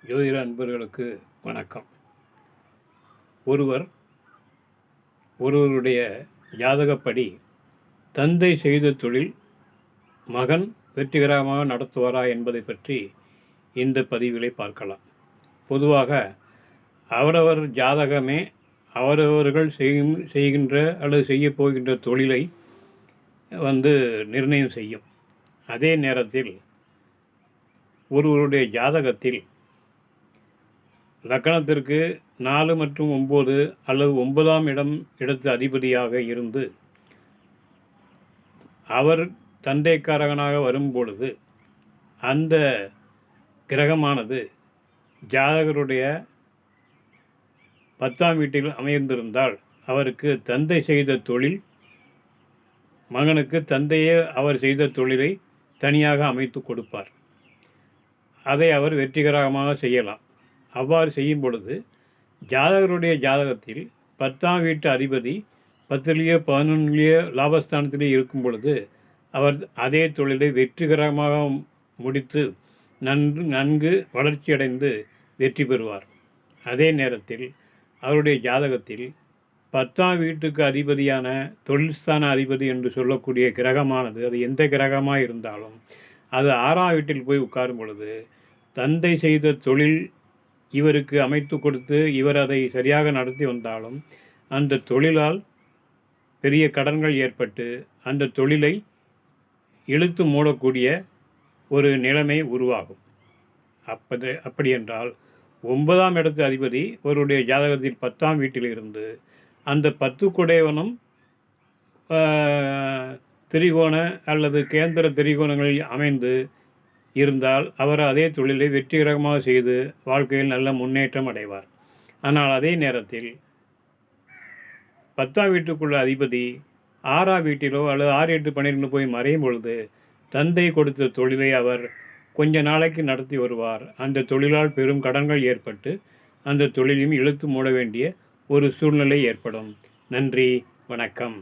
ஜோதிட அன்பர்களுக்கு வணக்கம். ஒருவருடைய ஜாதகப்படி தந்தை செய்த தொழில் மகன் வெற்றிகரமாக நடத்துவாரா என்பதை பற்றி இந்த பதிவிலே பார்க்கலாம். பொதுவாக அவரவர் ஜாதகமே அவரவர்கள் செய்கின்ற அல்லது செய்ய போகின்ற தொழிலை நிர்ணயம் செய்யும். அதே நேரத்தில் ஒருவருடைய ஜாதகத்தில் லக்கணத்திற்கு 4 மற்றும் 9 அல்லது 9ஆம் இடத்து அதிபதியாக இருந்து அவர் தந்தைக்காரகனாக வரும்பொழுது அந்த கிரகமானது ஜாதகருடைய 10ஆம் வீட்டில் அமைந்திருந்தால் அவருக்கு தந்தை செய்த தொழில் மகனுக்கு தந்தையே அவர் செய்த தொழிலை தனியாக அமைத்து கொடுப்பார். அதை அவர் வெற்றிகரமாக செய்யலாம். அவ்வாறு செய்யும் பொழுது ஜாதகருடைய ஜாதகத்தில் 10ஆம் வீட்டு அதிபதி 10லேயோ 11லேயோ லாபஸ்தானத்திலே இருக்கும் பொழுது அவர் அதே தொழிலை வெற்றிகரமாக முடித்து நன்கு வளர்ச்சியடைந்து வெற்றி பெறுவார். அதே நேரத்தில் அவருடைய ஜாதகத்தில் 10ஆம் வீட்டுக்கு அதிபதியான தொழில்ஸ்தான அதிபதி என்று சொல்லக்கூடிய கிரகமானது அது எந்த கிரகமாக இருந்தாலும் அது 6ஆம் வீட்டில் போய் உட்காரும் பொழுது தந்தை செய்த தொழில் இவருக்கு அமைத்து கொடுத்து இவர் அதை சரியாக நடத்தி வந்தாலும் அந்த தொழிலால் பெரிய கடன்கள் ஏற்பட்டு அந்த தொழிலை இழுத்து மூடக்கூடிய ஒரு நிலைமை உருவாகும். அப்படி என்றால் 9ஆம் இடத்து அதிபதி ஒருவருடைய ஜாதகத்தில் 10ஆம் வீட்டில் இருந்து அந்த 10 குடையவனும் திரிகோண அல்லது கேந்திர திரிகோணங்களில் அமைந்து இருந்தால் அவர் அதே தொழிலை வெற்றிகரமாக செய்து வாழ்க்கையில் நல்ல முன்னேற்றம் அடைவார். ஆனால் அதே நேரத்தில் 10ஆம் வீட்டுக்குள்ள அதிபதி 6ஆம் வீட்டிலோ அல்லது 6, 8, 12 போய் மறையும் பொழுது தந்தை கொடுத்த தொழிலை அவர் கொஞ்ச நாளைக்கு நடத்தி வருவார். அந்த தொழிலால் பெரும் கடன்கள் ஏற்பட்டு அந்த தொழிலையும் இழுத்து மூட வேண்டிய ஒரு சூழ்நிலை ஏற்படும். நன்றி, வணக்கம்.